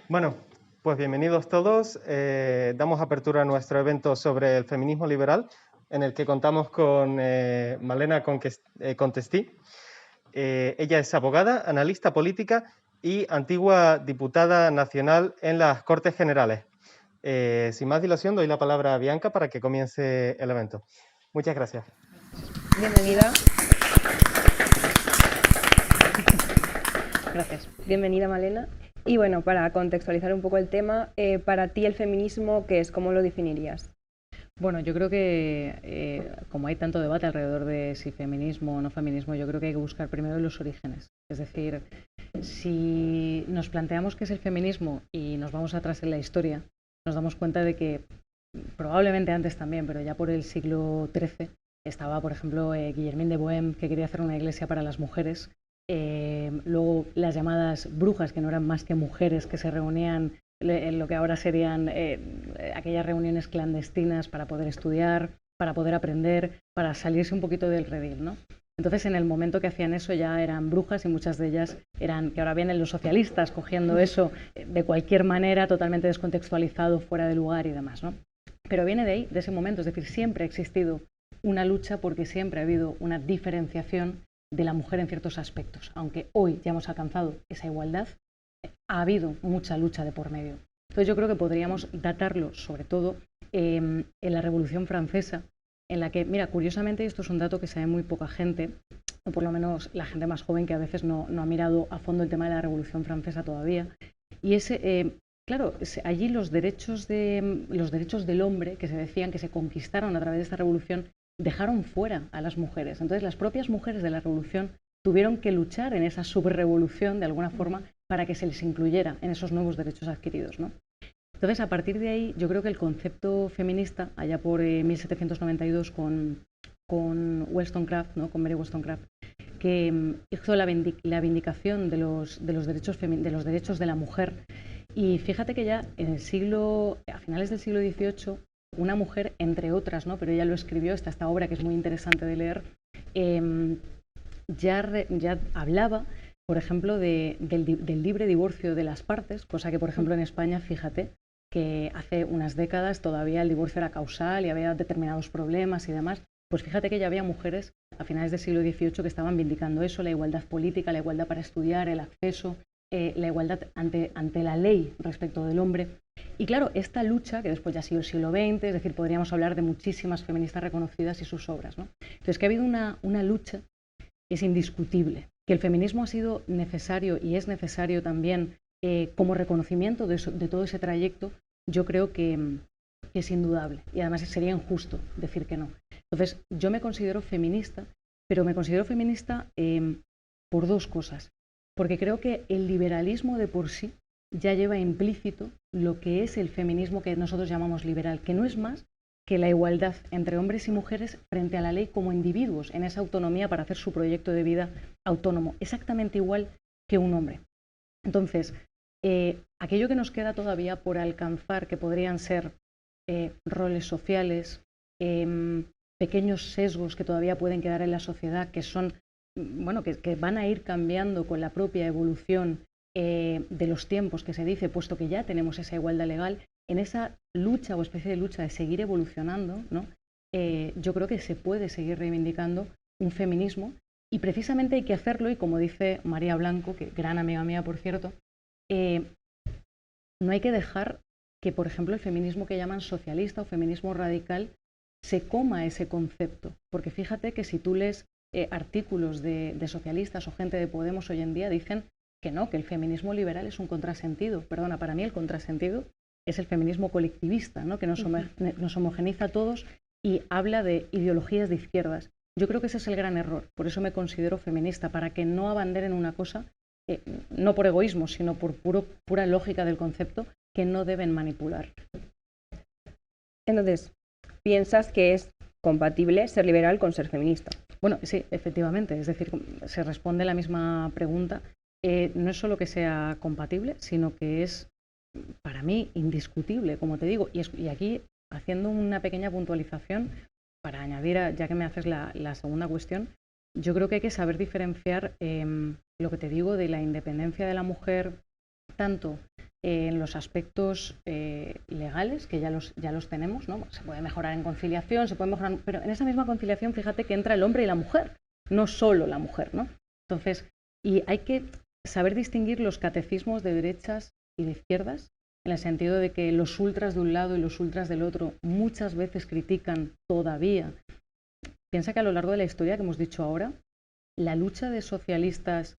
Bueno, pues bienvenidos todos. Damos apertura a nuestro evento sobre el feminismo liberal, en el que contamos con Malena Contestí. Ella es abogada, analista política y antigua diputada nacional en las Cortes Generales. Sin más dilación, doy la palabra a Bianca para que comience el evento. Muchas gracias. Bienvenida. Gracias. Bienvenida, Malena. Y bueno, para contextualizar un poco el tema, para ti el feminismo, ¿qué es? ¿Cómo lo definirías? Bueno, yo creo que como hay tanto debate alrededor de si feminismo o no feminismo, yo creo que hay que buscar primero los orígenes. Es decir, si nos planteamos qué es el feminismo y nos vamos atrás en la historia, nos damos cuenta de que probablemente antes también, pero ya por el siglo XIII estaba, por ejemplo, Guillermín de Bohème, que quería hacer una iglesia para las mujeres. Luego las llamadas brujas, que no eran más que mujeres que se reunían en lo que ahora serían aquellas reuniones clandestinas para poder estudiar, para poder aprender, para salirse un poquito del redil, ¿no? Entonces, en el momento que hacían eso ya eran brujas y muchas de ellas eran, que ahora vienen los socialistas cogiendo eso de cualquier manera, totalmente descontextualizado, fuera de lugar y demás, ¿no? Pero viene de ahí, de ese momento, es decir, siempre ha existido una lucha porque siempre ha habido una diferenciación de la mujer en ciertos aspectos. Aunque hoy ya hemos alcanzado esa igualdad, ha habido mucha lucha de por medio. Entonces yo creo que podríamos datarlo, sobre todo, en la Revolución Francesa, en la que, mira, curiosamente, esto es un dato que sabe muy poca gente, o por lo menos la gente más joven que a veces no ha mirado a fondo el tema de la Revolución Francesa todavía, y es, claro, allí los derechos del hombre, que se decían que se conquistaron a través de esta revolución, dejaron fuera a las mujeres. Entonces las propias mujeres de la revolución tuvieron que luchar en esa subrevolución, de alguna forma, para que se les incluyera en esos nuevos derechos adquiridos, ¿no? Entonces, a partir de ahí, yo creo que el concepto feminista, allá por 1792 con Wollstonecraft, ¿no? Con Mary Wollstonecraft, que hizo la vindicación de los derechos de la mujer. Y fíjate que ya a finales del siglo XVIII, una mujer, entre otras, ¿no? Pero ella lo escribió, esta obra que es muy interesante de leer, ya hablaba, por ejemplo, del libre divorcio de las partes, cosa que, por ejemplo, en España, fíjate, que hace unas décadas todavía el divorcio era causal y había determinados problemas y demás. Pues fíjate que ya había mujeres a finales del siglo XVIII que estaban vindicando eso, la igualdad política, la igualdad para estudiar, el acceso, la igualdad ante la ley respecto del hombre. Y claro, esta lucha, que después ya ha sido el siglo XX, es decir, podríamos hablar de muchísimas feministas reconocidas y sus obras, ¿no? Entonces, que ha habido una lucha, es indiscutible. Que el feminismo ha sido necesario y es necesario también como reconocimiento de todo ese trayecto, yo creo que es indudable. Y además sería injusto decir que no. Entonces, yo me considero feminista, pero me considero feminista por dos cosas. Porque creo que el liberalismo de por sí ya lleva implícito lo que es el feminismo que nosotros llamamos liberal, que no es más que la igualdad entre hombres y mujeres frente a la ley como individuos, en esa autonomía para hacer su proyecto de vida autónomo, exactamente igual que un hombre. Entonces, aquello que nos queda todavía por alcanzar, que podrían ser roles sociales, pequeños sesgos que todavía pueden quedar en la sociedad, que son, bueno, que van a ir cambiando con la propia evolución de los tiempos, que se dice, puesto que ya tenemos esa igualdad legal, en esa lucha o especie de lucha de seguir evolucionando, ¿no? Yo creo que se puede seguir reivindicando un feminismo y precisamente hay que hacerlo, y como dice María Blanco, que gran amiga mía, por cierto, no hay que dejar que, por ejemplo, el feminismo que llaman socialista o feminismo radical se coma ese concepto, porque fíjate que si tú lees artículos de socialistas o gente de Podemos hoy en día, dicen que no, que el feminismo liberal es un contrasentido. Perdona, para mí el contrasentido es el feminismo colectivista, ¿no? Que nos homogeniza a todos y habla de ideologías de izquierdas. Yo creo que ese es el gran error, por eso me considero feminista, para que no abanderen una cosa, no por egoísmo, sino por pura lógica del concepto, que no deben manipular. Entonces, ¿piensas que es compatible ser liberal con ser feminista? Bueno, sí, efectivamente, es decir, se responde la misma pregunta. No es solo que sea compatible, sino que es, para mí, indiscutible, como te digo. Y aquí, haciendo una pequeña puntualización, para añadir, ya que me haces la segunda cuestión, yo creo que hay que saber diferenciar lo que te digo de la independencia de la mujer, tanto en los aspectos legales, que ya los tenemos, ¿no? Se puede mejorar en conciliación, se puede mejorar, pero en esa misma conciliación, fíjate que entra el hombre y la mujer, no solo la mujer, ¿no? Entonces, y hay que saber distinguir los catecismos de derechas y de izquierdas, en el sentido de que los ultras de un lado y los ultras del otro muchas veces critican todavía. Piensa que a lo largo de la historia que hemos dicho ahora, la lucha de socialistas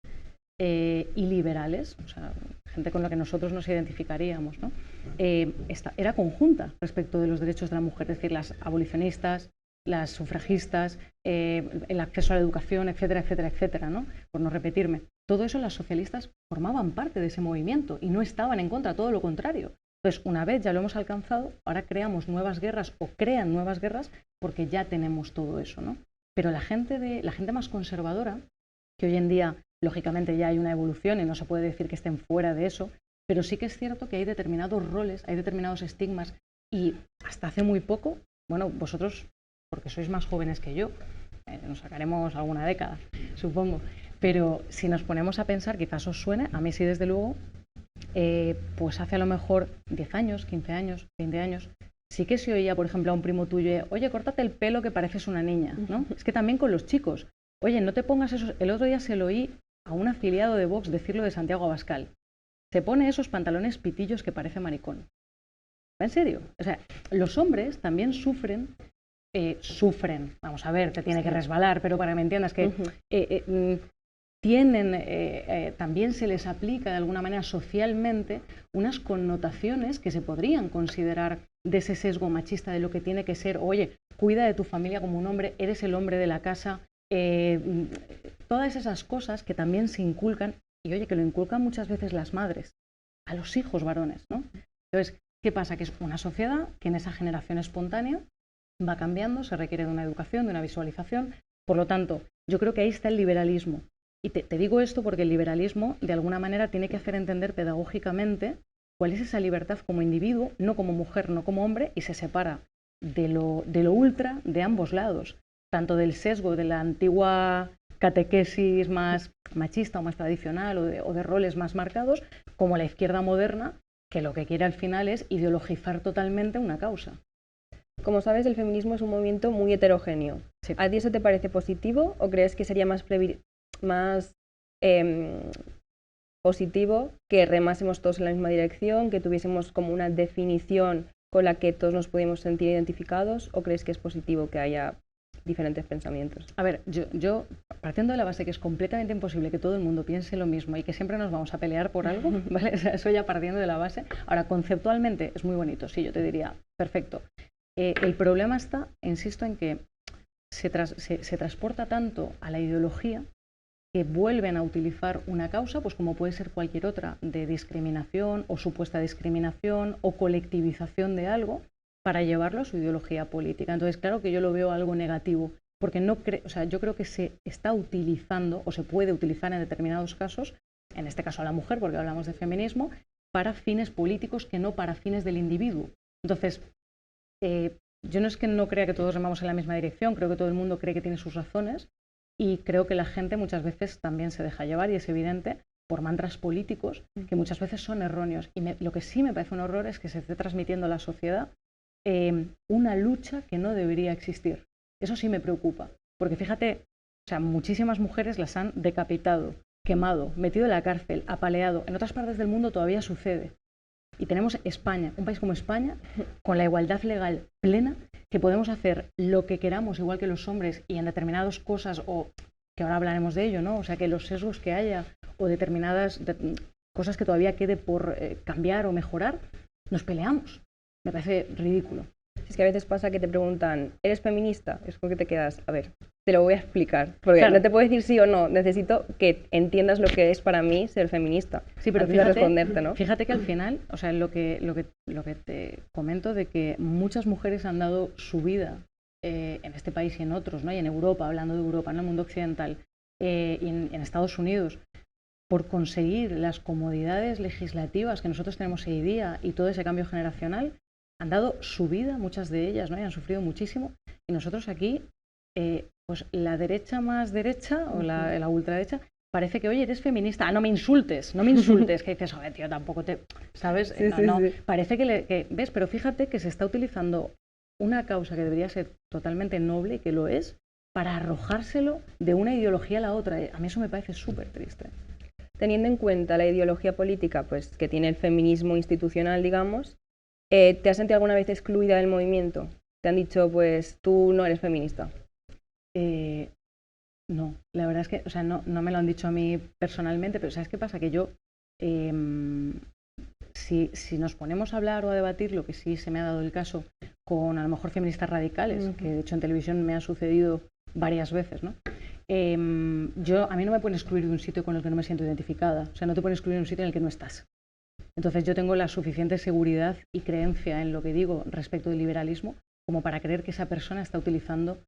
y liberales, o sea, gente con la que nosotros nos identificaríamos, ¿no? Era conjunta respecto de los derechos de la mujer, es decir, las abolicionistas, las sufragistas, el acceso a la educación, etcétera, etcétera, etcétera, ¿no? Por no repetirme. Todo eso las socialistas formaban parte de ese movimiento y no estaban en contra, todo lo contrario. Entonces, una vez ya lo hemos alcanzado, ahora creamos nuevas guerras o crean nuevas guerras porque ya tenemos todo eso, ¿no? Pero la gente más conservadora, que hoy en día, lógicamente, ya hay una evolución y no se puede decir que estén fuera de eso, pero sí que es cierto que hay determinados roles, hay determinados estigmas y hasta hace muy poco, bueno, vosotros, porque sois más jóvenes que yo, nos sacaremos alguna década, supongo, pero si nos ponemos a pensar, quizás os suene, a mí sí desde luego, pues hace a lo mejor 10 años, 15 años, 20 años, sí que se oía, por ejemplo, a un primo tuyo, oye, córtate el pelo que pareces una niña, ¿no? Es que también con los chicos, oye, no te pongas eso. El otro día se lo oí a un afiliado de Vox decirlo de Santiago Abascal. Se pone esos pantalones pitillos que parece maricón. ¿En serio? O sea, los hombres también sufren, vamos a ver, te tiene que resbalar, pero para que me entiendas que también se les aplica de alguna manera socialmente unas connotaciones que se podrían considerar de ese sesgo machista de lo que tiene que ser, oye, cuida de tu familia como un hombre, eres el hombre de la casa, todas esas cosas que también se inculcan, y oye, que lo inculcan muchas veces las madres, a los hijos varones, ¿no? Entonces, ¿qué pasa? Que es una sociedad que en esa generación espontánea va cambiando, se requiere de una educación, de una visualización, por lo tanto, yo creo que ahí está el liberalismo. Y te digo esto porque el liberalismo, de alguna manera, tiene que hacer entender pedagógicamente cuál es esa libertad como individuo, no como mujer, no como hombre, y se separa de lo ultra de ambos lados, tanto del sesgo de la antigua catequesis más machista o más tradicional o de roles más marcados, como la izquierda moderna, que lo que quiere al final es ideologizar totalmente una causa. Como sabes, el feminismo es un movimiento muy heterogéneo. Sí. ¿A ti eso te parece positivo o crees que sería más positivo que remásemos todos en la misma dirección, que tuviésemos como una definición con la que todos nos podemos sentir identificados, o crees que es positivo que haya diferentes pensamientos? A ver, yo partiendo de la base que es completamente imposible que todo el mundo piense lo mismo y que siempre nos vamos a pelear por algo, ¿vale? O sea, eso ya partiendo de la base. Ahora, conceptualmente es muy bonito, sí, yo te diría, perfecto. El problema está, insisto, en que se transporta tanto a la ideología que vuelven a utilizar una causa, pues como puede ser cualquier otra, de discriminación o supuesta discriminación o colectivización de algo, para llevarlo a su ideología política. Entonces, claro que yo lo veo algo negativo, porque yo creo que se está utilizando o se puede utilizar en determinados casos, en este caso a la mujer, porque hablamos de feminismo, para fines políticos que no para fines del individuo. Entonces, yo no es que no crea que todos remamos en la misma dirección, creo que todo el mundo cree que tiene sus razones, y creo que la gente muchas veces también se deja llevar, y es evidente, por mantras políticos que muchas veces son erróneos. Y lo que sí me parece un horror es que se esté transmitiendo a la sociedad una lucha que no debería existir. Eso sí me preocupa, porque fíjate, o sea, muchísimas mujeres las han decapitado, quemado, metido en la cárcel, apaleado. En otras partes del mundo todavía sucede. Y tenemos España, un país como España, con la igualdad legal plena, que podemos hacer lo que queramos, igual que los hombres, y en determinadas cosas, o que ahora hablaremos de ello, ¿no? O sea, que los sesgos que haya, o determinadas cosas que todavía quede por cambiar o mejorar, nos peleamos. Me parece ridículo. Es que a veces pasa que te preguntan, ¿eres feminista? Es como que te quedas, a ver, te lo voy a explicar. Porque claro, no te puedo decir sí o no, necesito que entiendas lo que es para mí ser feminista. Sí, pero fíjate, responderte, ¿no? Fíjate que al final, o sea, lo que te comento de que muchas mujeres han dado su vida en este país y en otros, ¿no? Y en Europa, hablando de Europa, en el mundo occidental, y en Estados Unidos, por conseguir las comodidades legislativas que nosotros tenemos hoy día y todo ese cambio generacional, han dado su vida, muchas de ellas, ¿no? Y han sufrido muchísimo. Y nosotros aquí, pues la derecha más derecha o la ultraderecha parece que, oye, eres feminista, no me insultes, que dices, oye, tío, tampoco te, ¿sabes? Sí, sí. Parece que, ¿ves? Pero fíjate que se está utilizando una causa que debería ser totalmente noble, y que lo es, para arrojárselo de una ideología a la otra. A mí eso me parece súper triste. Teniendo en cuenta la ideología política pues, que tiene el feminismo institucional, digamos, ¿te has sentido alguna vez excluida del movimiento? ¿Te han dicho, pues, tú no eres feminista? No, la verdad es que, o sea, no me lo han dicho a mí personalmente, pero ¿sabes qué pasa? Que yo, si nos ponemos a hablar o a debatir, lo que sí se me ha dado el caso con a lo mejor feministas radicales, que de hecho en televisión me ha sucedido varias veces, ¿no? A mí no me pueden excluir de un sitio con el que no me siento identificada, o sea, no te pueden excluir de un sitio en el que no estás. Entonces yo tengo la suficiente seguridad y creencia en lo que digo respecto del liberalismo como para creer que esa persona está utilizando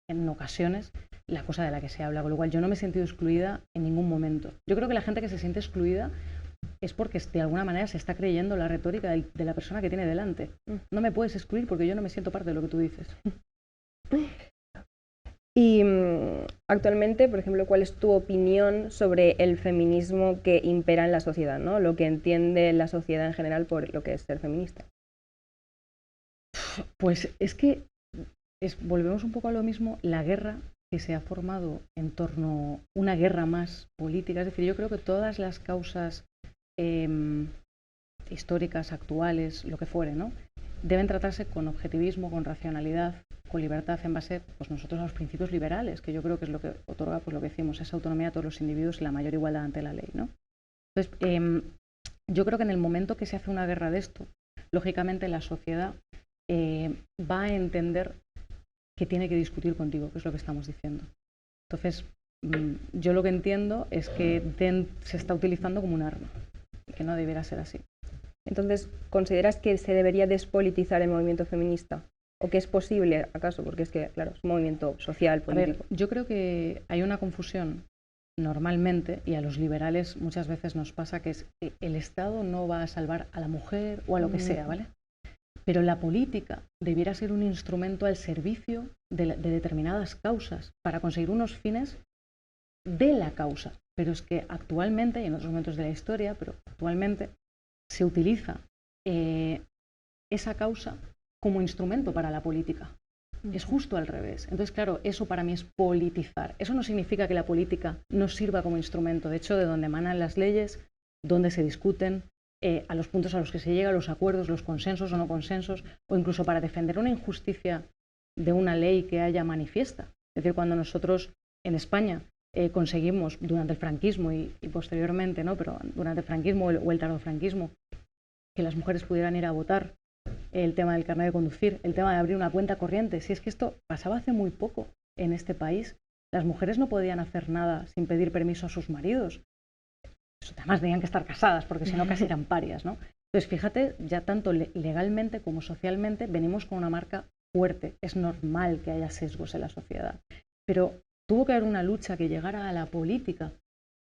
en ocasiones la cosa de la que se habla, con lo cual yo no me he sentido excluida en ningún momento. Yo creo que la gente que se siente excluida es porque de alguna manera se está creyendo la retórica de la persona que tiene delante. No me puedes excluir porque yo no me siento parte de lo que tú dices. Y actualmente, por ejemplo, ¿cuál es tu opinión sobre el feminismo que impera en la sociedad, ¿no? Lo que entiende la sociedad en general por lo que es ser feminista? Pues es que volvemos un poco a lo mismo, la guerra que se ha formado en torno a una guerra más política. Es decir, yo creo que todas las causas históricas, actuales, lo que fuere, ¿no?, deben tratarse con objetivismo, con racionalidad, con libertad, en base, pues nosotros, a los principios liberales, que yo creo que es lo que otorga, pues lo que decimos, esa autonomía a todos los individuos y la mayor igualdad ante la ley, ¿no? Entonces, yo creo que en el momento que se hace una guerra de esto, lógicamente la sociedad va a entender que tiene que discutir contigo, que es lo que estamos diciendo. Entonces, yo lo que entiendo es que se está utilizando como un arma, que no debiera ser así. Entonces, ¿consideras que se debería despolitizar el movimiento feminista? ¿O que es posible, acaso? Porque es que, claro, es un movimiento social, político. A ver, yo creo que hay una confusión normalmente, y a los liberales muchas veces nos pasa, que es que el Estado no va a salvar a la mujer o a lo que sea, ¿vale? Pero la política debiera ser un instrumento al servicio de determinadas causas para conseguir unos fines de la causa. Pero es que actualmente, y en otros momentos de la historia, pero actualmente se utiliza esa causa como instrumento para la política. Es justo al revés. Entonces, claro, eso para mí es politizar. Eso no significa que la política no sirva como instrumento. De hecho, de donde emanan las leyes, donde se discuten, a los puntos a los que se llega, los acuerdos, los consensos o no consensos, o incluso para defender una injusticia de una ley que haya manifiesta. Es decir, cuando nosotros en España conseguimos durante el franquismo y posteriormente, ¿no?, pero durante el franquismo o el tardofranquismo, que las mujeres pudieran ir a votar, el tema del carnet de conducir, el tema de abrir una cuenta corriente. Si es que esto pasaba hace muy poco en este país, las mujeres no podían hacer nada sin pedir permiso a sus maridos. Además tenían que estar casadas, porque si no casi eran parias, ¿no? Entonces, fíjate, ya tanto legalmente como socialmente venimos con una marca fuerte. Es normal que haya sesgos en la sociedad. Pero tuvo que haber una lucha que llegara a la política,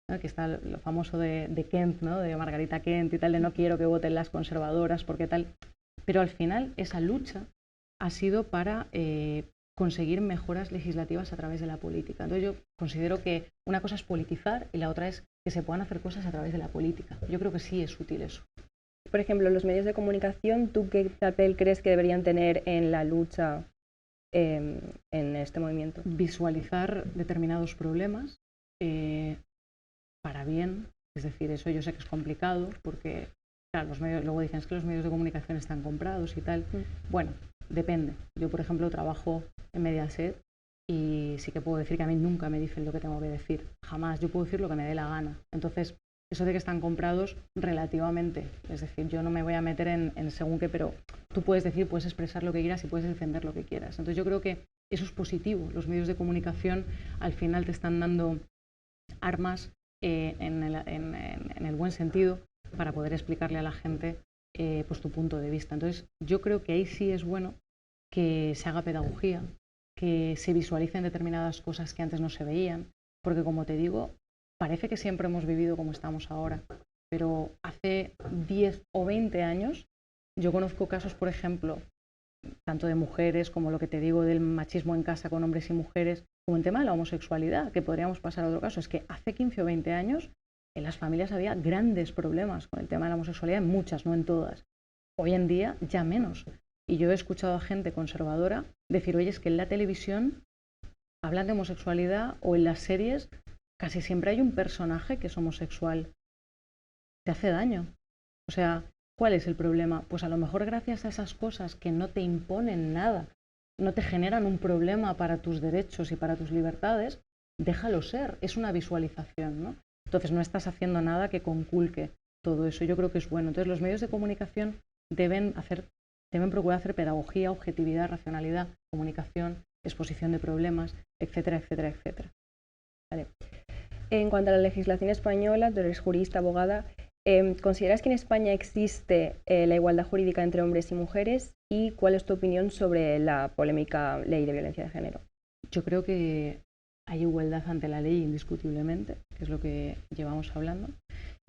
¿no?, que está lo famoso de Kent, ¿no?, de Margarita Kent y tal, de no quiero que voten las conservadoras porque tal. Pero al final esa lucha ha sido para conseguir mejoras legislativas a través de la política. Entonces yo considero que una cosa es politizar y la otra es que se puedan hacer cosas a través de la política. Yo creo que sí es útil eso. Por ejemplo, los medios de comunicación, ¿tú qué papel crees que deberían tener en la lucha en este movimiento? Visualizar determinados problemas para bien. Es decir, eso yo sé que es complicado porque, claro, los medios, luego dicen es que los medios de comunicación están comprados y tal. Bueno, depende. Yo, por ejemplo, trabajo en Mediaset y sí que puedo decir que a mí nunca me dicen lo que tengo que decir. Jamás. Yo puedo decir lo que me dé la gana. Entonces, eso de que están comprados relativamente. Es decir, yo no me voy a meter en según qué, pero tú puedes decir, puedes expresar lo que quieras y puedes defender lo que quieras. Entonces, yo creo que eso es positivo. Los medios de comunicación al final te están dando armas en el buen sentido para poder explicarle a la gente pues tu punto de vista. Entonces, yo creo que ahí sí es bueno que se haga pedagogía, que se visualicen determinadas cosas que antes no se veían, porque como te digo, parece que siempre hemos vivido como estamos ahora, pero hace 10 o 20 años yo conozco casos, por ejemplo, tanto de mujeres como lo que te digo del machismo en casa con hombres y mujeres, como el tema de la homosexualidad, que podríamos pasar a otro caso. Es que hace 15 o 20 años en las familias había grandes problemas con el tema de la homosexualidad, en muchas, no en todas. Hoy en día ya menos. Y yo he escuchado a gente conservadora decir, oye, es que en la televisión hablan de homosexualidad o en las series casi siempre hay un personaje que es homosexual. Te hace daño. O sea, ¿cuál es el problema? Pues a lo mejor gracias a esas cosas que no te imponen nada, no te generan un problema para tus derechos y para tus libertades, déjalo ser, es una visualización, ¿no? Entonces no estás haciendo nada que conculque todo eso. Yo creo que es bueno. Entonces los medios de comunicación deben procurar hacer pedagogía, objetividad, racionalidad, comunicación, exposición de problemas, etcétera, etcétera, etcétera. Vale. En cuanto a la legislación española, tú eres jurista, abogada, ¿consideras que en España existe la igualdad jurídica entre hombres y mujeres? ¿Y cuál es tu opinión sobre la polémica ley de violencia de género? Yo creo que hay igualdad ante la ley indiscutiblemente, que es lo que llevamos hablando.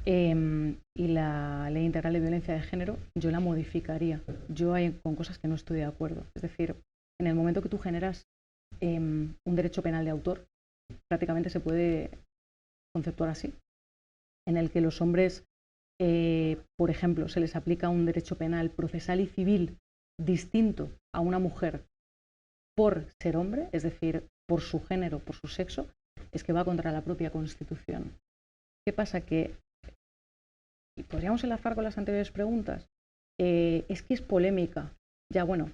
Y la ley integral de violencia de género yo la modificaría. Yo hay con cosas que no estoy de acuerdo. Es decir, en el momento que tú generas un derecho penal de autor, prácticamente se puede conceptuar así, en el que los hombres, por ejemplo, se les aplica un derecho penal procesal y civil distinto a una mujer por ser hombre, es decir, por su género, por su sexo, es que va contra la propia Constitución. ¿Qué pasa? Que, y podríamos enlazar con las anteriores preguntas, es que es polémica. Ya bueno,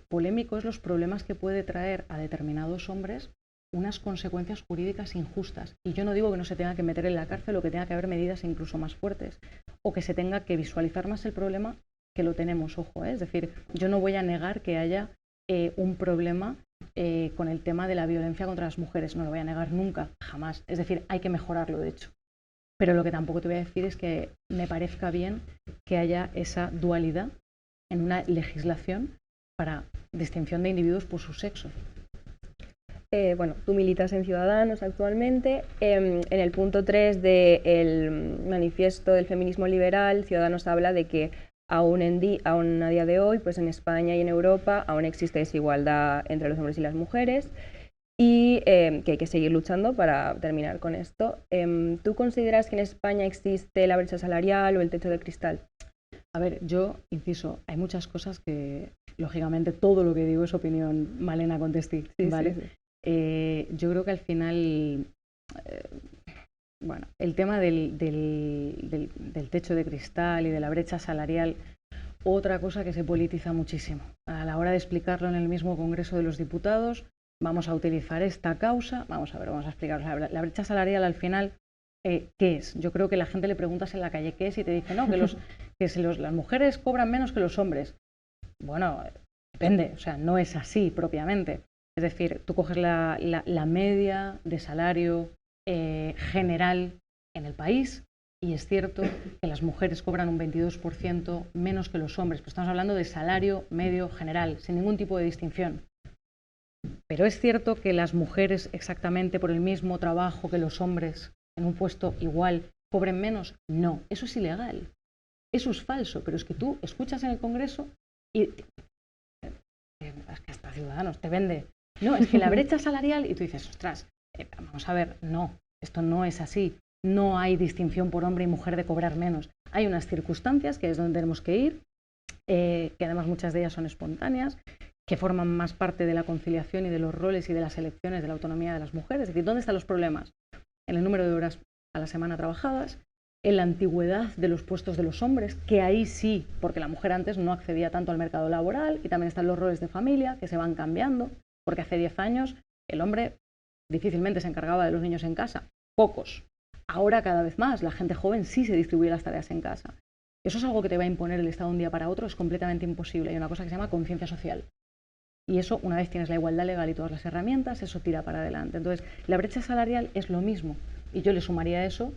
polémico es los problemas que puede traer a determinados hombres unas consecuencias jurídicas injustas. Y yo no digo que no se tenga que meter en la cárcel o que tenga que haber medidas incluso más fuertes, o que se tenga que visualizar más el problema que lo tenemos, ojo, ¿eh? Es decir, yo no voy a negar que haya un problema con el tema de la violencia contra las mujeres, no lo voy a negar nunca, jamás. Es decir, hay que mejorarlo, de hecho. Pero lo que tampoco te voy a decir es que me parezca bien que haya esa dualidad en una legislación para distinción de individuos por su sexo. Bueno, tú militas en Ciudadanos actualmente. En el punto 3 del manifiesto del feminismo liberal, Ciudadanos habla de que aún a día de hoy, pues en España y en Europa, aún existe desigualdad entre los hombres y las mujeres y que hay que seguir luchando para terminar con esto. ¿Tú consideras que en España existe la brecha salarial o el techo de cristal? A ver, yo, inciso, hay muchas cosas que, lógicamente, todo lo que digo es opinión Malena Contestí, ¿vale? Sí. Yo creo que al final, bueno, el tema del techo de cristal y de la brecha salarial, otra cosa que se politiza muchísimo. A la hora de explicarlo en el mismo Congreso de los Diputados, vamos a utilizar esta causa, vamos a explicar. La brecha salarial al final, ¿qué es? Yo creo que la gente le preguntas en la calle qué es y te dice, no, que las mujeres cobran menos que los hombres. Bueno, depende, o sea, no es así propiamente. Es decir, tú coges la media de salario general en el país y es cierto que las mujeres cobran un 22% menos que los hombres, pero estamos hablando de salario medio general, sin ningún tipo de distinción. Pero es cierto que las mujeres exactamente por el mismo trabajo que los hombres en un puesto igual cobren menos. No, eso es ilegal. Eso es falso, pero es que tú escuchas en el Congreso y es que hasta Ciudadanos te vende. No, es que la brecha salarial, y tú dices, ostras, vamos a ver, no, esto no es así. No hay distinción por hombre y mujer de cobrar menos. Hay unas circunstancias que es donde tenemos que ir, que además muchas de ellas son espontáneas, que forman más parte de la conciliación y de los roles y de las elecciones de la autonomía de las mujeres. Es decir, ¿dónde están los problemas? En el número de horas a la semana trabajadas, en la antigüedad de los puestos de los hombres, que ahí sí, porque la mujer antes no accedía tanto al mercado laboral, y también están los roles de familia, que se van cambiando, porque hace 10 años el hombre difícilmente se encargaba de los niños en casa, pocos. Ahora cada vez más, la gente joven sí se distribuye las tareas en casa. Eso es algo que te va a imponer el Estado de un día para otro, es completamente imposible. Hay una cosa que se llama conciencia social. Y eso, una vez tienes la igualdad legal y todas las herramientas, eso tira para adelante. Entonces, la brecha salarial es lo mismo. Y yo le sumaría a eso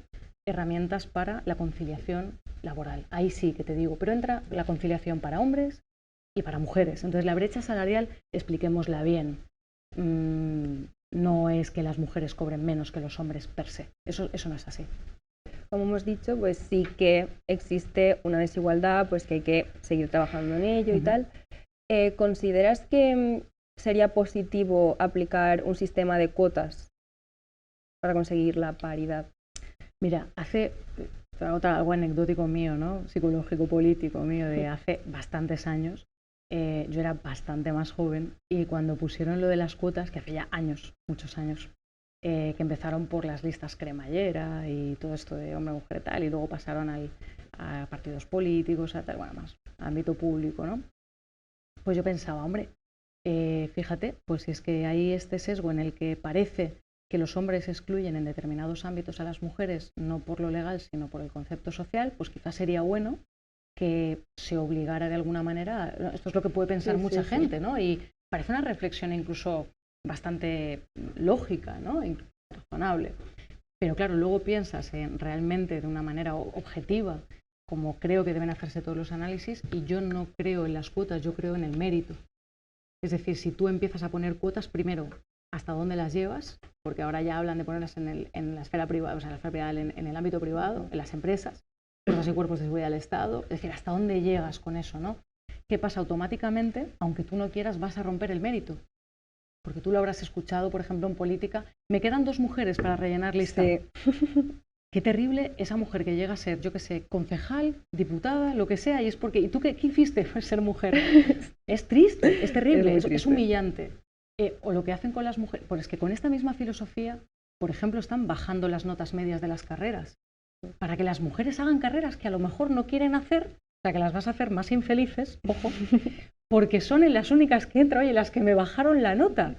herramientas para la conciliación laboral. Ahí sí que te digo, pero entra la conciliación para hombres y para mujeres. Entonces, la brecha salarial, expliquémosla bien. No es que las mujeres cobren menos que los hombres per se. Eso no es así. Como hemos dicho, pues sí que existe una desigualdad, pues que hay que seguir trabajando en ello y tal. ¿Consideras que sería positivo aplicar un sistema de cuotas para conseguir la paridad? Mira, algo anecdótico mío, ¿no? Psicológico, político mío, de hace bastantes años. Yo era bastante más joven y cuando pusieron lo de las cuotas, que hace ya años, muchos años, que empezaron por las listas cremallera y todo esto de hombre, mujer, tal, y luego pasaron a partidos políticos, a tal, bueno, más ámbito público, ¿no? Pues yo pensaba, hombre, fíjate, pues si es que hay este sesgo en el que parece que los hombres excluyen en determinados ámbitos a las mujeres, no por lo legal, sino por el concepto social, pues quizás sería bueno que se obligara de alguna manera, esto es lo que puede pensar mucha gente, ¿no? Y parece una reflexión incluso bastante lógica, ¿no? Razonable. Pero claro, luego piensas en realmente de una manera objetiva, como creo que deben hacerse todos los análisis, y yo no creo en las cuotas, yo creo en el mérito. Es decir, si tú empiezas a poner cuotas, primero, ¿hasta dónde las llevas? Porque ahora ya hablan de ponerlas en la esfera privada, o sea, en la esfera privada, en el ámbito privado, en las empresas, fuerzas y cuerpos de seguridad del Estado. Es decir, ¿hasta dónde llegas con eso, no? ¿Qué pasa? Automáticamente, aunque tú no quieras, vas a romper el mérito. Porque tú lo habrás escuchado, por ejemplo, en política. Me quedan 2 mujeres para rellenar lista. Sí. Qué terrible esa mujer que llega a ser, yo qué sé, concejal, diputada, lo que sea, y es porque, ¿y tú qué hiciste? Pues ser mujer. Es triste, es terrible, es humillante. O lo que hacen con las mujeres, pues es que con esta misma filosofía, por ejemplo, están bajando las notas medias de las carreras, para que las mujeres hagan carreras que a lo mejor no quieren hacer, o sea, que las vas a hacer más infelices, ojo, porque son en las únicas que entran, oye, las que me bajaron la nota.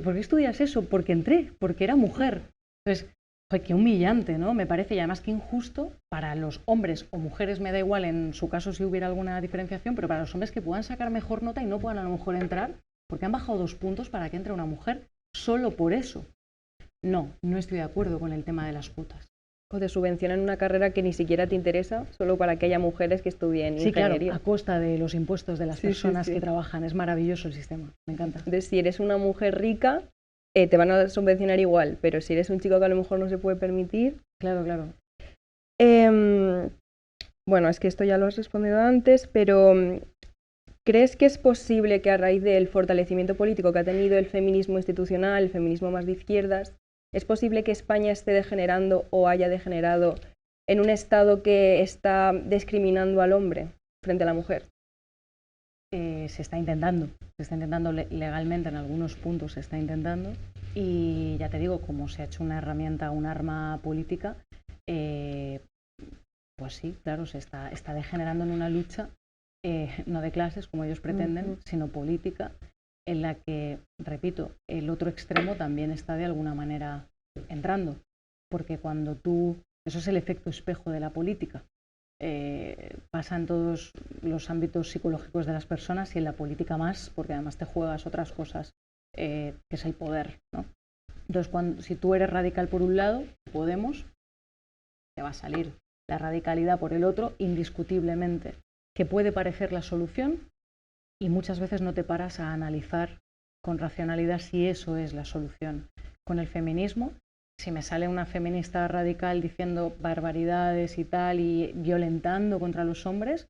¿Por qué estudias eso? Porque entré, porque era mujer. Entonces, joder, qué humillante, ¿no? Me parece, y además qué injusto para los hombres o mujeres, me da igual en su caso si hubiera alguna diferenciación, pero para los hombres que puedan sacar mejor nota y no puedan a lo mejor entrar, porque han bajado 2 puntos para que entre una mujer, solo por eso. No estoy de acuerdo con el tema de las cuotas. O te subvencionan una carrera que ni siquiera te interesa, solo para que haya mujeres que estudien ingeniería. Sí, claro, a costa de los impuestos de las personas que trabajan. Es maravilloso el sistema, me encanta. Entonces, si eres una mujer rica, te van a subvencionar igual, pero si eres un chico que a lo mejor no se puede permitir... Claro. Bueno, es que esto ya lo has respondido antes, pero ¿crees que es posible que a raíz del fortalecimiento político que ha tenido el feminismo institucional, el feminismo más de izquierdas, es posible que España esté degenerando o haya degenerado en un estado que está discriminando al hombre frente a la mujer? Se está intentando legalmente en algunos puntos, se está intentando, y ya te digo, como se ha hecho una herramienta, un arma política, pues sí, claro, se está degenerando en una lucha no de clases como ellos pretenden, sino política, en la que, repito, el otro extremo también está de alguna manera entrando, porque cuando eso es el efecto espejo de la política. Pasa en todos los ámbitos psicológicos de las personas y en la política más, porque además te juegas otras cosas, que es el poder, ¿no? Entonces, si tú eres radical por un lado, Podemos, te va a salir la radicalidad por el otro, indiscutiblemente, que puede parecer la solución, y muchas veces no te paras a analizar con racionalidad si eso es la solución. Con el feminismo, si me sale una feminista radical diciendo barbaridades y tal y violentando contra los hombres,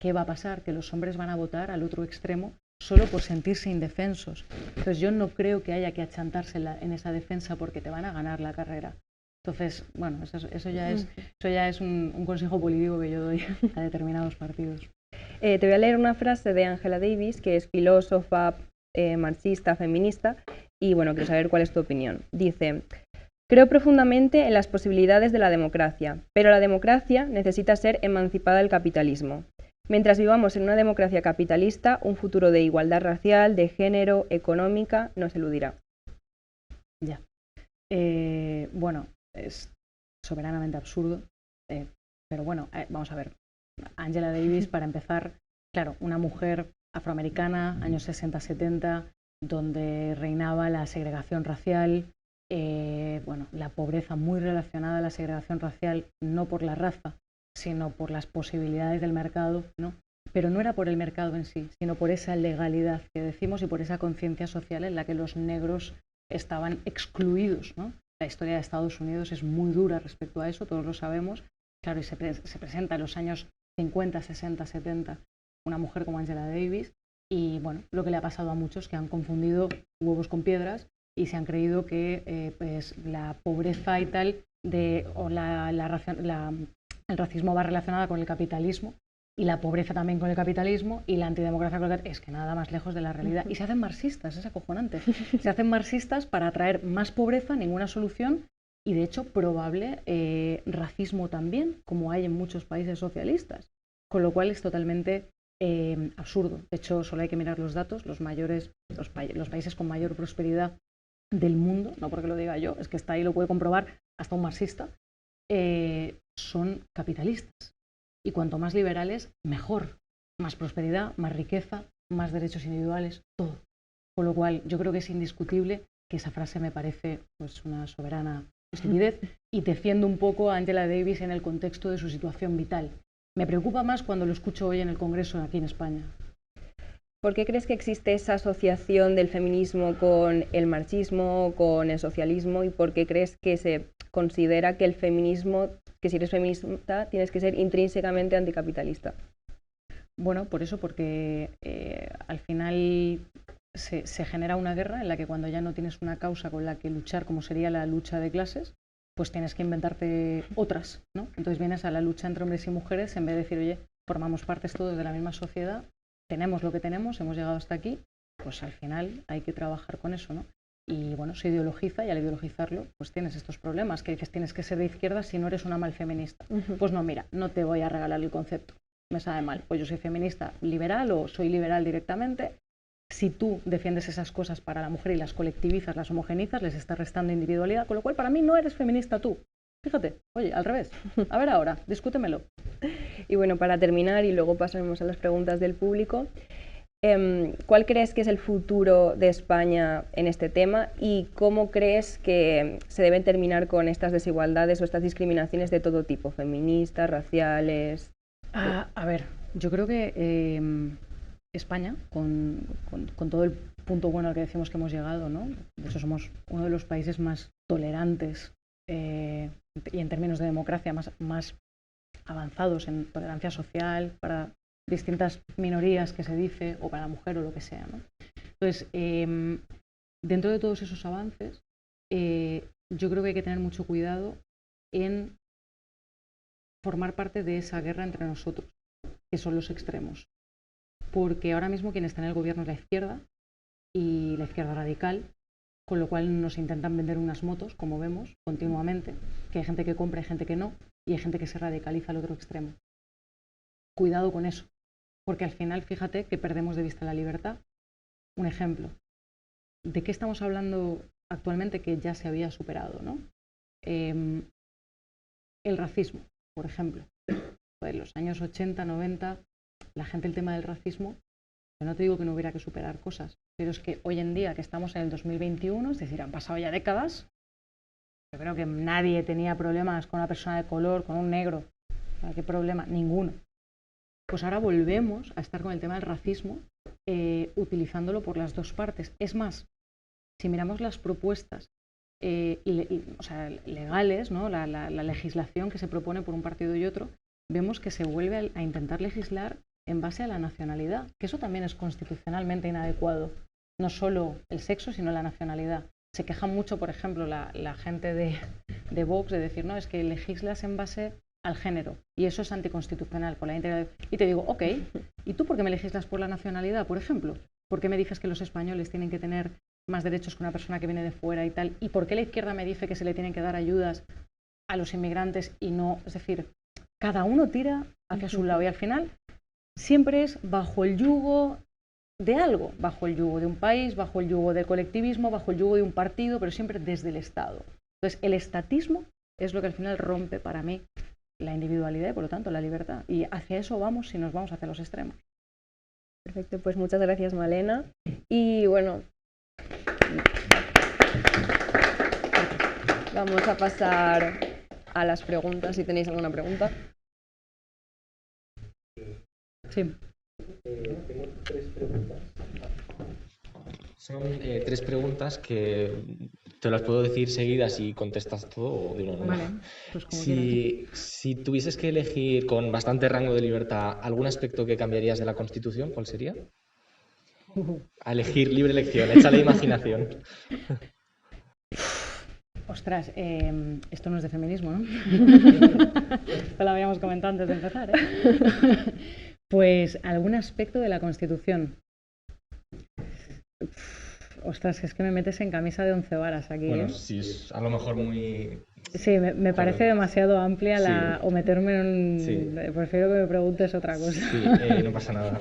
¿qué va a pasar? Que los hombres van a votar al otro extremo solo por sentirse indefensos. Entonces yo no creo que haya que achantarse en esa defensa porque te van a ganar la carrera. Entonces, bueno, eso ya es un consejo político que yo doy a determinados partidos. Te voy a leer una frase de Angela Davis, que es filósofa, marxista, feminista, y bueno, quiero saber cuál es tu opinión. Dice: creo profundamente en las posibilidades de la democracia, pero la democracia necesita ser emancipada del capitalismo. Mientras vivamos en una democracia capitalista, un futuro de igualdad racial, de género, económica, nos eludirá. Ya. Bueno, es soberanamente absurdo, pero bueno, vamos a ver. Angela Davis, para empezar, claro, una mujer afroamericana, años 60-70, donde reinaba la segregación racial, bueno, la pobreza muy relacionada a la segregación racial, no por la raza, sino por las posibilidades del mercado, ¿no? Pero no era por el mercado en sí, sino por esa legalidad que decimos y por esa conciencia social en la que los negros estaban excluidos, ¿no? La historia de Estados Unidos es muy dura respecto a eso, todos lo sabemos. Claro, y se presenta en los años 50, 60, 70 una mujer como Angela Davis, Y bueno, lo que le ha pasado a muchos que han confundido huevos con piedras y se han creído que pues, la pobreza y tal o el racismo va relacionada con el capitalismo y la pobreza también con el capitalismo y la antidemocracia con el capitalismo. Es que nada más lejos de la realidad. Y se hacen marxistas, es acojonante. Se hacen marxistas para atraer más pobreza, ninguna solución y de hecho probable racismo también, como hay en muchos países socialistas. Con lo cual es totalmente absurdo. De hecho, solo hay que mirar los datos. Los países con mayor prosperidad del mundo, no porque lo diga yo, es que está ahí, lo puede comprobar hasta un marxista, son capitalistas. Y cuanto más liberales, mejor. Más prosperidad, más riqueza, más derechos individuales, todo. Con lo cual, yo creo que es indiscutible que esa frase me parece pues, una soberana estupidez y defiendo un poco a Angela Davis en el contexto de su situación vital. Me preocupa más cuando lo escucho hoy en el Congreso aquí en España. ¿Por qué crees que existe esa asociación del feminismo con el marxismo, con el socialismo? ¿Y por qué crees que se considera que el feminismo, que si eres feminista, tienes que ser intrínsecamente anticapitalista? Bueno, por eso, porque al final se genera una guerra en la que cuando ya no tienes una causa con la que luchar, como sería la lucha de clases, pues tienes que inventarte otras, ¿no? Entonces vienes a la lucha entre hombres y mujeres en vez de decir, oye, formamos partes todos de la misma sociedad, tenemos lo que tenemos, hemos llegado hasta aquí, pues al final hay que trabajar con eso, ¿no? Y bueno, se ideologiza y al ideologizarlo, pues tienes estos problemas, que dices, tienes que ser de izquierda si no eres una mal feminista. Pues no, mira, no te voy a regalar el concepto, me sabe mal, pues yo soy feminista liberal o soy liberal directamente. Si tú defiendes esas cosas para la mujer y las colectivizas, las homogenizas, les estás restando individualidad, con lo cual para mí no eres feminista tú. Fíjate, oye, al revés. A ver ahora, discútemelo. Y bueno, para terminar y luego pasaremos a las preguntas del público, ¿cuál crees que es el futuro de España en este tema y cómo crees que se deben terminar con estas desigualdades o estas discriminaciones de todo tipo, feministas, raciales? A ver, yo creo que España, con todo el punto bueno al que decimos que hemos llegado, ¿no? De hecho, somos uno de los países más tolerantes y en términos de democracia más avanzados en tolerancia social para distintas minorías que se dice, o para la mujer o lo que sea, ¿no? Entonces, dentro de todos esos avances, yo creo que hay que tener mucho cuidado en formar parte de esa guerra entre nosotros, que son los extremos. Porque ahora mismo quien está en el gobierno es la izquierda y la izquierda radical, con lo cual nos intentan vender unas motos, como vemos, continuamente, que hay gente que compra y gente que no, y hay gente que se radicaliza al otro extremo. Cuidado con eso, porque al final, fíjate que perdemos de vista la libertad. Un ejemplo, ¿de qué estamos hablando actualmente que ya se había superado, ¿no? El racismo, por ejemplo. En los años 80, 90, la gente el tema del racismo, yo no te digo que no hubiera que superar cosas, pero es que hoy en día que estamos en el 2021, es decir, han pasado ya décadas, yo creo que nadie tenía problemas con una persona de color, con un negro. ¿Qué problema? Ninguno. Pues ahora volvemos a estar con el tema del racismo, utilizándolo por las dos partes. Es más, si miramos las propuestas legales, ¿no? La legislación que se propone por un partido y otro, vemos que se vuelve a intentar legislar en base a la nacionalidad, que eso también es constitucionalmente inadecuado. No solo el sexo, sino la nacionalidad. Se queja mucho, por ejemplo, la gente de Vox de decir, no, es que legislas en base al género y eso es anticonstitucional por la integridad. Y te digo, ok, ¿y tú por qué me legislas por la nacionalidad, por ejemplo? ¿Por qué me dices que los españoles tienen que tener más derechos que una persona que viene de fuera y tal? ¿Y por qué la izquierda me dice que se le tienen que dar ayudas a los inmigrantes y no? Es decir, cada uno tira hacia su lado y al final siempre es bajo el yugo de algo, bajo el yugo de un país, bajo el yugo del colectivismo, bajo el yugo de un partido, pero siempre desde el Estado. Entonces, el estatismo es lo que al final rompe para mí la individualidad y por lo tanto la libertad. Y hacia eso vamos si nos vamos hacia los extremos. Perfecto, pues muchas gracias, Malena. Y bueno, vamos a pasar a las preguntas, si tenéis alguna pregunta. Sí. Tengo tres preguntas. Son tres preguntas que te las puedo decir seguidas y contestas todo de una vez. Vale, pues como quieras. Si tuvieses que elegir con bastante rango de libertad algún aspecto que cambiarías de la Constitución, ¿cuál sería? A elegir, libre elección, échale imaginación. Ostras, esto no es de feminismo, ¿no? Esto lo habíamos comentado antes de empezar, ¿eh? Pues algún aspecto de la Constitución. Ostras, es que me metes en camisa de 11 varas aquí, Bueno, ¿eh? sí, es a lo mejor muy... Sí, me parece demasiado amplia Sí. o meterme en un... Sí. Prefiero que me preguntes otra cosa. Sí, no pasa nada.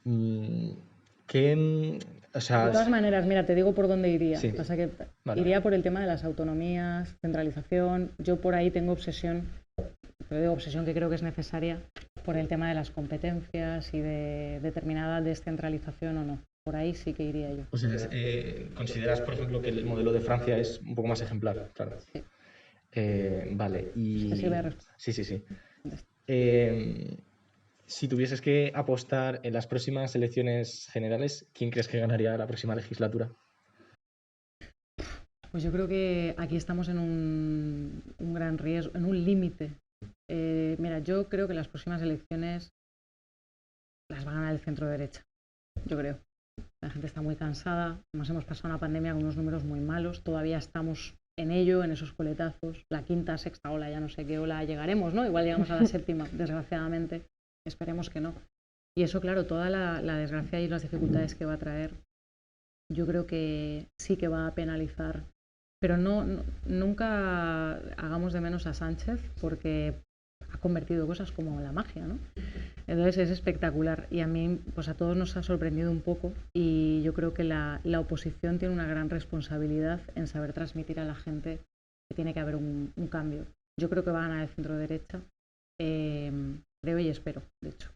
Mm, ¿Qué, o De sea, todas maneras, mira, te digo por dónde iría. sí, Pasa que vale. iría por el tema de las autonomías, centralización. Yo por ahí tengo obsesión, pero digo obsesión que creo que es necesaria, por el tema de las competencias y de determinada descentralización o no. Por ahí sí que iría yo. O sea, ¿consideras, por ejemplo, que el modelo de Francia es un poco más ejemplar? Claro. Sí. Vale, y... ¿Te sirve de respuesta? Sí, sí, sí. Si tuvieses que apostar en las próximas elecciones generales, ¿quién crees que ganaría la próxima legislatura? Pues yo creo que aquí estamos en un gran riesgo, en un límite. Mira, yo creo que las próximas elecciones las va a ganar el centro derecha. Yo creo. La gente está muy cansada. Nos hemos pasado una pandemia con unos números muy malos. Todavía estamos en ello, en esos coletazos. La quinta, sexta ola, ya no sé qué ola llegaremos, ¿no? Igual llegamos a la séptima, desgraciadamente. Esperemos que no. Y eso, claro, toda la desgracia y las dificultades que va a traer, yo creo que sí que va a penalizar. Pero nunca hagamos de menos a Sánchez, porque ha convertido cosas como la magia, ¿no? Entonces es espectacular y a mí, pues a todos nos ha sorprendido un poco y yo creo que la oposición tiene una gran responsabilidad en saber transmitir a la gente que tiene que haber un cambio. Yo creo que va a ganar el centro derecha, creo y espero, de hecho.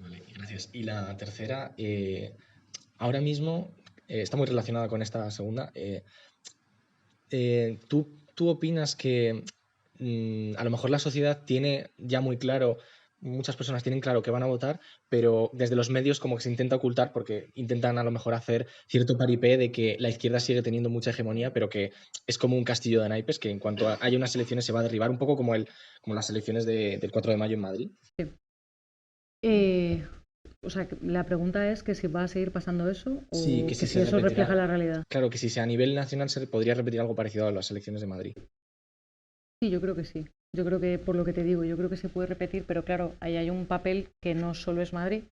Vale, gracias. Y la tercera, ahora mismo está muy relacionada con esta segunda. ¿Tú opinas que a lo mejor la sociedad tiene ya muy claro, muchas personas tienen claro que van a votar, pero desde los medios como que se intenta ocultar porque intentan a lo mejor hacer cierto paripé de que la izquierda sigue teniendo mucha hegemonía, pero que es como un castillo de naipes que en cuanto haya unas elecciones se va a derribar, un poco como, como las elecciones del 4 de mayo en Madrid? Sí. O sea, la pregunta es que si va a seguir pasando eso o Sí, que que si si se eso repetirá. refleja la realidad. Claro, que si a nivel nacional se podría repetir algo parecido a las elecciones de Madrid. Sí, yo creo que sí. Yo creo que, por lo que te digo, yo creo que se puede repetir, pero claro, ahí hay un papel que no solo es Madrid,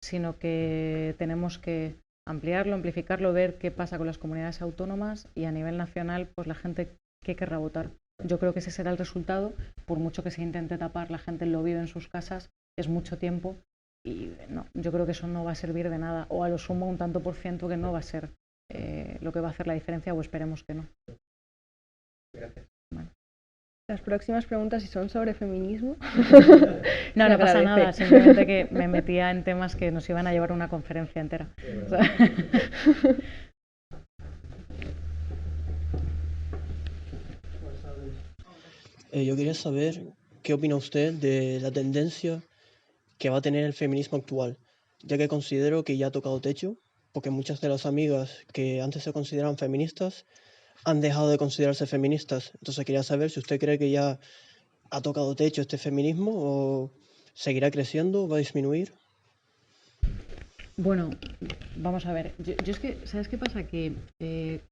sino que tenemos que ampliarlo, amplificarlo, ver qué pasa con las comunidades autónomas y a nivel nacional, pues la gente que querrá votar. Yo creo que ese será el resultado, por mucho que se intente tapar, la gente lo vive en sus casas, es mucho tiempo y no, yo creo que eso no va a servir de nada, o a lo sumo un tanto por ciento que no va a ser lo que va a hacer la diferencia, o esperemos que no. Gracias. Vale. Las próximas preguntas, si son sobre feminismo. No, no pasa nada, simplemente que me metía en temas que nos iban a llevar una conferencia entera. O sea, Yo quería saber qué opina usted de la tendencia que va a tener el feminismo actual, ya que considero que ya ha tocado techo, porque muchas de las amigas que antes se consideraban feministas han dejado de considerarse feministas. Entonces quería saber si usted cree que ya ha tocado techo este feminismo o seguirá creciendo o va a disminuir. bueno, vamos a ver. Yo es que, ¿sabes qué pasa? Que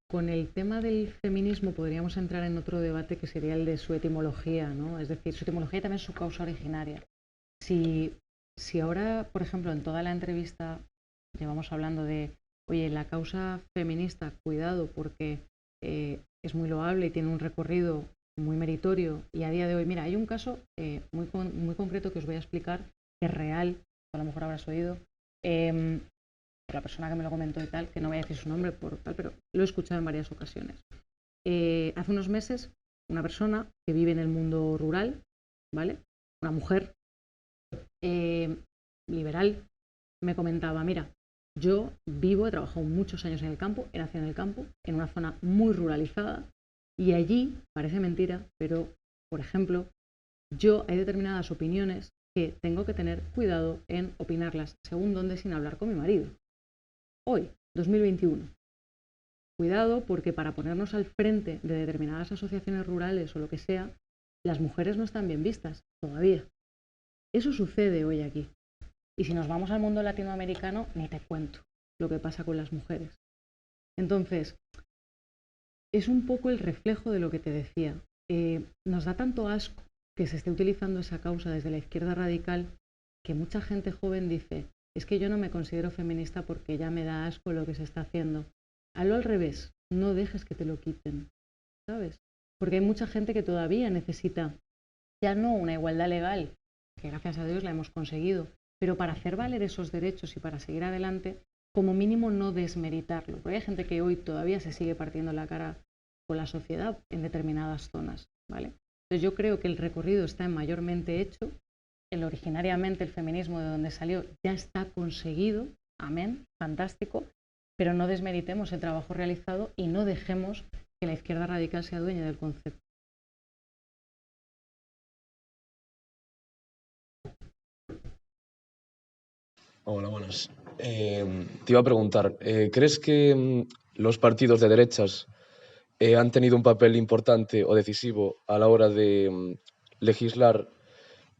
con el tema del feminismo podríamos entrar en otro debate que sería el de su etimología, ¿no? Es decir, su etimología y también su causa originaria. Si ahora, por ejemplo, en toda la entrevista llevamos hablando de, oye, la causa feminista, cuidado, porque es muy loable y tiene un recorrido muy meritorio, y a día de hoy, mira, hay un caso muy concreto que os voy a explicar, que es real, a lo mejor habrás oído, por la persona que me lo comentó y tal, que no voy a decir su nombre por tal, pero lo he escuchado en varias ocasiones. Hace unos meses, una persona que vive en el mundo rural, ¿vale? Una mujer liberal, me comentaba, mira, yo he trabajado muchos años en el campo, he nacido en el campo, en una zona muy ruralizada, y allí, parece mentira, pero, por ejemplo, yo hay determinadas opiniones que tengo que tener cuidado en opinarlas según dónde sin hablar con mi marido. Hoy, 2021. Cuidado porque para ponernos al frente de determinadas asociaciones rurales o lo que sea, las mujeres no están bien vistas todavía. Eso sucede hoy aquí. Y si nos vamos al mundo latinoamericano, ni te cuento lo que pasa con las mujeres. Entonces, es un poco el reflejo de lo que te decía. Nos da tanto asco que se esté utilizando esa causa desde la izquierda radical que mucha gente joven dice, es que yo no me considero feminista porque ya me da asco lo que se está haciendo. Hazlo al revés, no dejes que te lo quiten, ¿sabes? Porque hay mucha gente que todavía necesita ya no una igualdad legal, que gracias a Dios la hemos conseguido, pero para hacer valer esos derechos y para seguir adelante, como mínimo no desmeritarlo. Porque hay gente que hoy todavía se sigue partiendo la cara con la sociedad en determinadas zonas, ¿vale? Entonces yo creo que el recorrido está mayormente hecho, originariamente el feminismo de donde salió ya está conseguido, amén, fantástico, pero no desmeritemos el trabajo realizado y no dejemos que la izquierda radical sea dueña del concepto. Hola, buenas. Te iba a preguntar, ¿crees que los partidos de derechas han tenido un papel importante o decisivo a la hora de legislar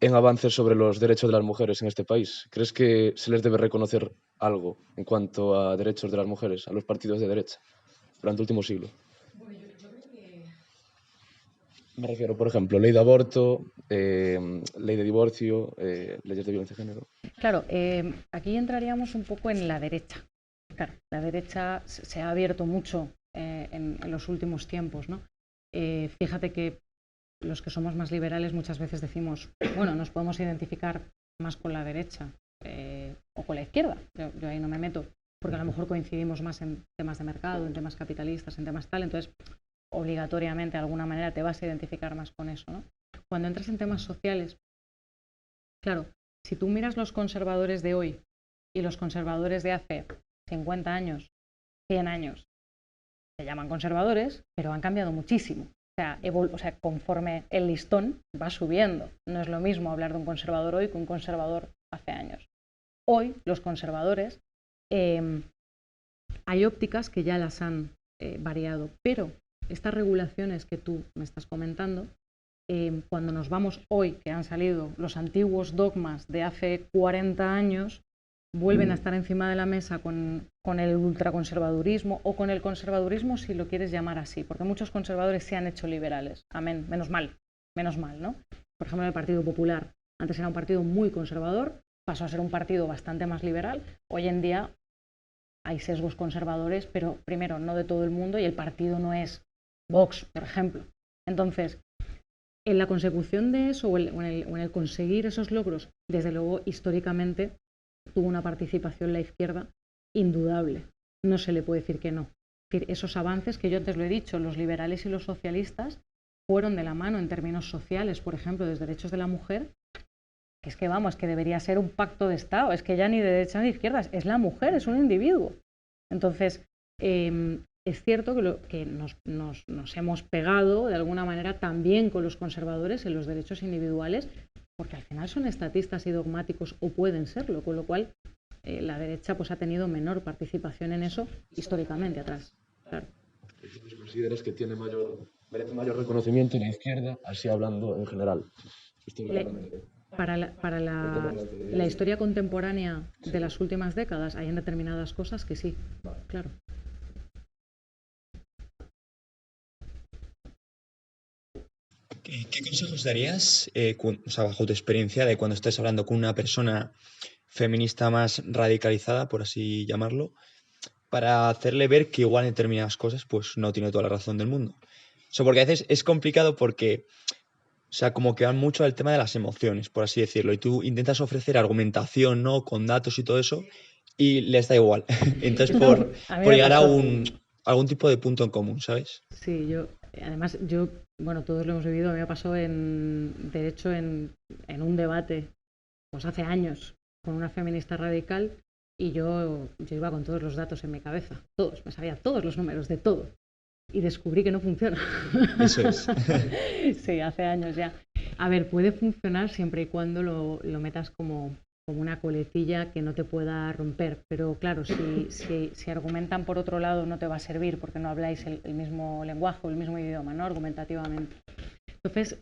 en avances sobre los derechos de las mujeres en este país? ¿Crees que se les debe reconocer algo en cuanto a derechos de las mujeres a los partidos de derecha durante el último siglo? Me refiero, por ejemplo, ley de aborto, ley de divorcio, leyes de violencia de género. Claro, aquí entraríamos un poco en la derecha. Claro, la derecha se ha abierto mucho en los últimos tiempos, ¿no? Fíjate que los que somos más liberales muchas veces decimos, bueno, nos podemos identificar más con la derecha o con la izquierda. Yo ahí no me meto, porque a lo mejor coincidimos más en temas de mercado, en temas capitalistas, en temas tal, entonces obligatoriamente de alguna manera te vas a identificar más con eso, ¿no? Cuando entras en temas sociales, claro, si tú miras los conservadores de hoy y los conservadores de hace 50 años, 100 años, se llaman conservadores, pero han cambiado muchísimo. O sea, conforme el listón va subiendo. No es lo mismo hablar de un conservador hoy que un conservador hace años. Hoy, los conservadores, hay ópticas que ya las han variado, pero estas regulaciones que tú me estás comentando, cuando nos vamos hoy, que han salido los antiguos dogmas de hace 40 años, vuelven a estar encima de la mesa con el ultraconservadurismo o con el conservadurismo, si lo quieres llamar así, porque muchos conservadores se han hecho liberales. Amén, menos mal, ¿no? Por ejemplo, el Partido Popular. Antes era un partido muy conservador, pasó a ser un partido bastante más liberal. Hoy en día hay sesgos conservadores, pero primero, no de todo el mundo, y el partido no es Vox, por ejemplo. Entonces, en la consecución de eso o en el conseguir esos logros, desde luego, históricamente, tuvo una participación la izquierda indudable. No se le puede decir que no. Es decir, esos avances que yo antes lo he dicho, los liberales y los socialistas fueron de la mano en términos sociales, por ejemplo, de los derechos de la mujer. Es que vamos, que debería ser un pacto de Estado, es que ya ni de derecha ni de izquierdas, es la mujer, es un individuo. Entonces, es cierto que nos hemos pegado de alguna manera también con los conservadores en los derechos individuales, porque al final son estatistas y dogmáticos o pueden serlo, con lo cual la derecha pues ha tenido menor participación en eso históricamente atrás. Claro. ¿Consideras que merece mayor reconocimiento la izquierda, así hablando en general? Para la historia contemporánea de las últimas décadas hay en determinadas cosas que sí, claro. ¿Qué consejos darías, bajo tu experiencia, de cuando estés hablando con una persona feminista más radicalizada, por así llamarlo, para hacerle ver que igual en determinadas cosas pues no tiene toda la razón del mundo? Porque a veces es complicado porque, como que van mucho al tema de las emociones, por así decirlo, y tú intentas ofrecer argumentación, ¿no?, con datos y todo eso, y les da igual. Entonces, por llegar a algún tipo de punto en común, ¿sabes? Sí, además, bueno, todos lo hemos vivido. A mí me pasó, de hecho, en un debate, pues hace años, con una feminista radical, y yo iba con todos los datos en mi cabeza, todos, me sabía todos los números de todo, y descubrí que no funciona. Eso es. Sí, hace años ya. A ver, puede funcionar siempre y cuando lo metas como una coletilla que no te pueda romper, pero claro, si argumentan por otro lado no te va a servir porque no habláis el mismo lenguaje o el mismo idioma, ¿no?, argumentativamente. Entonces,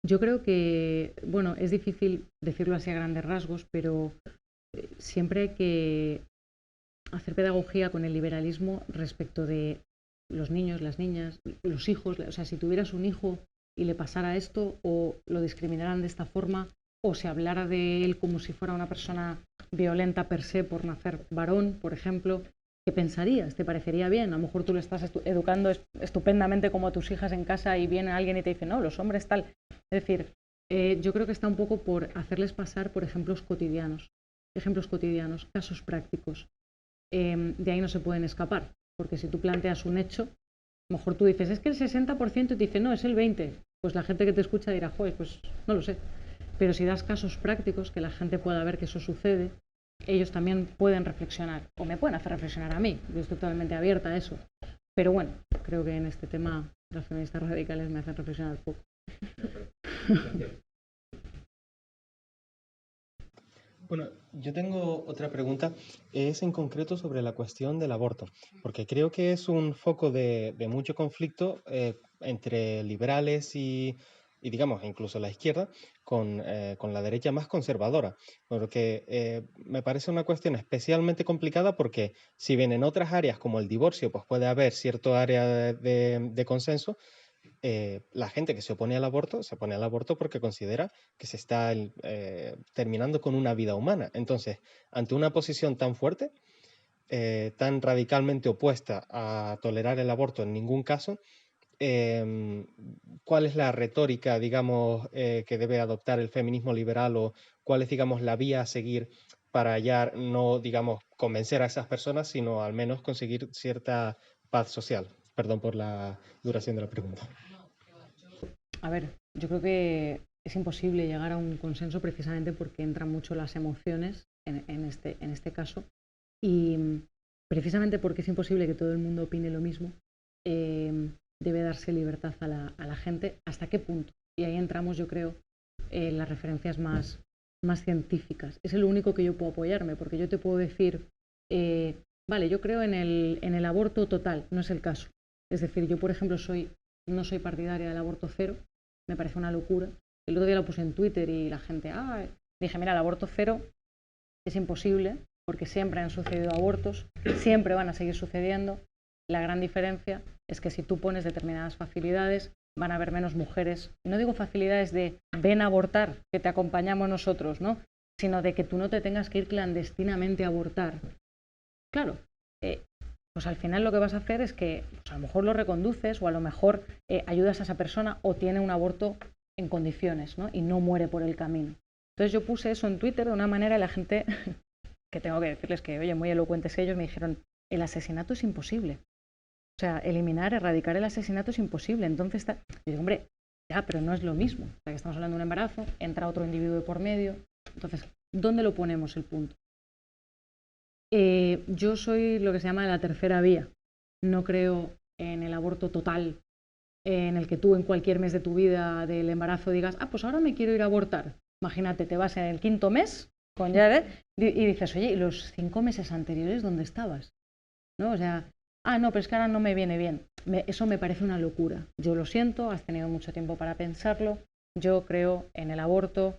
Yo creo que, bueno, es difícil decirlo así a grandes rasgos, pero siempre hay que hacer pedagogía con el liberalismo respecto de los niños, las niñas, los hijos. O sea, si tuvieras un hijo y le pasara esto, o lo discriminaran de esta forma, o se hablara de él como si fuera una persona violenta per se por nacer varón, por ejemplo, ¿qué pensarías? ¿Te parecería bien? A lo mejor tú le estás educando estupendamente como a tus hijas en casa y viene alguien y te dice, no, los hombres tal. Es decir, yo creo que está un poco por hacerles pasar por ejemplos cotidianos, casos prácticos. De ahí no se pueden escapar, porque si tú planteas un hecho, a lo mejor tú dices, es que el 60% y te dice, no, es el 20%. Pues la gente que te escucha dirá, joder, pues no lo sé. Pero si das casos prácticos, que la gente pueda ver que eso sucede, ellos también pueden reflexionar, o me pueden hacer reflexionar a mí. Yo estoy totalmente abierta a eso. Pero bueno, creo que en este tema las feministas radicales me hacen reflexionar poco. Bueno, yo tengo otra pregunta, es en concreto sobre la cuestión del aborto, porque creo que es un foco de mucho conflicto entre liberales y, digamos, incluso la izquierda con la derecha más conservadora, porque me parece una cuestión especialmente complicada porque si bien en otras áreas como el divorcio, pues puede haber cierto área de consenso, la gente que se opone al aborto porque considera que se está terminando con una vida humana. Entonces, ante una posición tan fuerte, tan radicalmente opuesta a tolerar el aborto en ningún caso, ¿cuál es la retórica, digamos, que debe adoptar el feminismo liberal o cuál es, digamos, la vía a seguir para ya no, digamos, convencer a esas personas, sino al menos conseguir cierta paz social? Perdón por la duración de la pregunta. A ver, yo creo que es imposible llegar a un consenso precisamente porque entran mucho las emociones en este caso y precisamente porque es imposible que todo el mundo opine lo mismo, debe darse libertad a la gente. ¿Hasta qué punto? Y ahí entramos, yo creo, en las referencias más científicas. Es el único que yo puedo apoyarme, porque yo te puedo decir, vale, yo creo en el aborto total, no es el caso. Es decir, yo, por ejemplo, no soy partidaria del aborto cero, me parece una locura. El otro día lo puse en Twitter y la gente, dije, mira, el aborto cero es imposible, porque siempre han sucedido abortos, siempre van a seguir sucediendo. La gran diferencia es que si tú pones determinadas facilidades, van a haber menos mujeres. No digo facilidades de ven a abortar, que te acompañamos nosotros, ¿no? Sino de que tú no te tengas que ir clandestinamente a abortar. Claro, pues al final lo que vas a hacer es que pues a lo mejor lo reconduces o a lo mejor ayudas a esa persona o tiene un aborto en condiciones, ¿no? Y no muere por el camino. Entonces yo puse eso en Twitter de una manera y la gente, que tengo que decirles que, oye, muy elocuentes ellos, me dijeron, el asesinato es imposible. O sea, erradicar el asesinato es imposible. Entonces, yo digo, hombre, ya, pero no es lo mismo. O sea, que estamos hablando de un embarazo, entra otro individuo de por medio. Entonces, ¿dónde lo ponemos el punto? Yo soy lo que se llama la tercera vía. No creo en el aborto total, en el que tú en cualquier mes de tu vida del embarazo digas, pues ahora me quiero ir a abortar. Imagínate, te vas en el 5.º mes con Jared y dices, oye, ¿y los 5 meses anteriores dónde estabas? ¿No? O sea, no, pero es que ahora no me viene bien. Eso me parece una locura. Yo lo siento, has tenido mucho tiempo para pensarlo. Yo creo en el aborto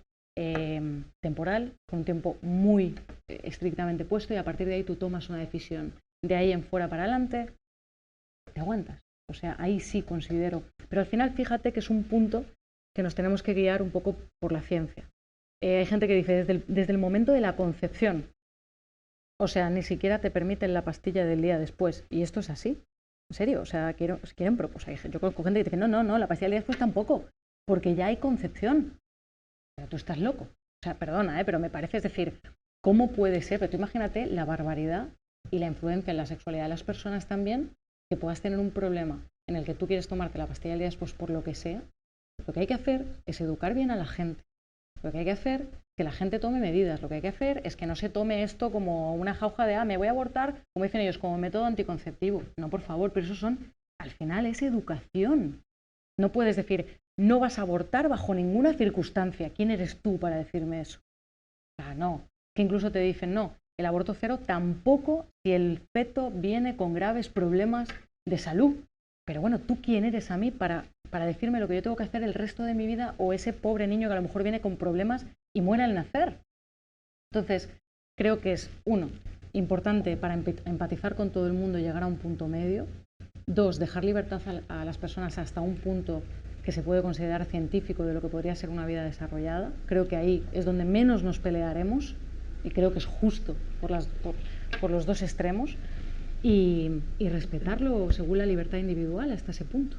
temporal, con un tiempo muy estrictamente puesto, y a partir de ahí tú tomas una decisión. De ahí en fuera para adelante, te aguantas. O sea, ahí sí considero. Pero al final, fíjate que es un punto que nos tenemos que guiar un poco por la ciencia. Hay gente que dice, desde el momento de la concepción, o sea, ni siquiera te permiten la pastilla del día después. Y esto es así. En serio, o sea, quieren proposar. Yo conozco gente que dice, no, la pastilla del día después tampoco, porque ya hay concepción. Pero tú estás loco. O sea, perdona, pero me parece, es decir, ¿cómo puede ser? Pero tú imagínate la barbaridad y la influencia en la sexualidad de las personas también, que puedas tener un problema en el que tú quieres tomarte la pastilla del día después por lo que sea. Lo que hay que hacer es educar bien a la gente. Lo que hay que hacer es que la gente tome medidas. Lo que hay que hacer es que no se tome esto como una jauja de, me voy a abortar, como dicen ellos, como método anticonceptivo. No, por favor, pero eso al final es educación. No puedes decir, no vas a abortar bajo ninguna circunstancia. ¿Quién eres tú para decirme eso? No. Que incluso te dicen, no, el aborto cero tampoco si el feto viene con graves problemas de salud. Pero bueno, ¿tú quién eres a mí para para decirme lo que yo tengo que hacer el resto de mi vida, o ese pobre niño que a lo mejor viene con problemas y muere al nacer. Entonces, creo que es, uno, importante para empatizar con todo el mundo, llegar a un punto medio. Dos, dejar libertad a las personas hasta un punto que se puede considerar científico de lo que podría ser una vida desarrollada. Creo que ahí es donde menos nos pelearemos y creo que es justo por los dos extremos y respetarlo según la libertad individual hasta ese punto.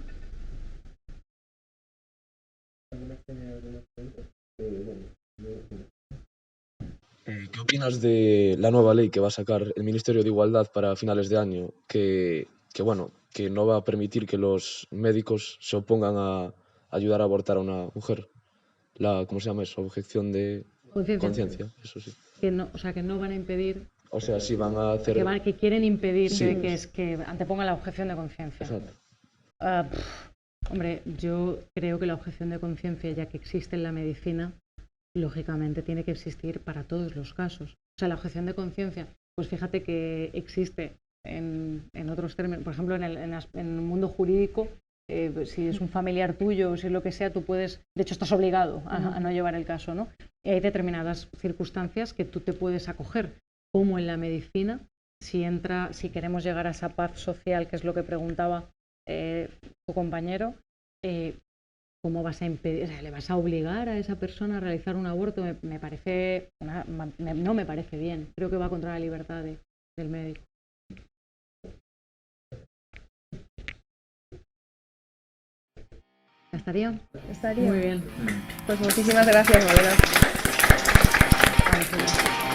¿Qué opinas de la nueva ley que va a sacar el Ministerio de Igualdad para finales de año? Que no va a permitir que los médicos se opongan a ayudar a abortar a una mujer. ¿Cómo se llama eso? Objeción de conciencia, eso sí. Que no van a impedir. O sea, sí van a hacer. Que quieren impedir sí, que antepongan la objeción de conciencia. Exacto. Hombre, yo creo que la objeción de conciencia, ya que existe en la medicina, lógicamente tiene que existir para todos los casos. O sea, la objeción de conciencia, pues fíjate que existe en otros términos, por ejemplo, en el mundo jurídico, si es un familiar tuyo o si es lo que sea, tú puedes, de hecho estás obligado a no llevar el caso, ¿no? Y hay determinadas circunstancias que tú te puedes acoger, como en la medicina, si queremos llegar a esa paz social, que es lo que preguntaba tu compañero, ¿cómo vas a impedir? O sea, ¿le vas a obligar a esa persona a realizar un aborto? Me parece no me parece bien. Creo que va contra la libertad del médico. ¿Estaría? Estaría. Muy bien. Pues muchísimas gracias, Malena. Vale, pues.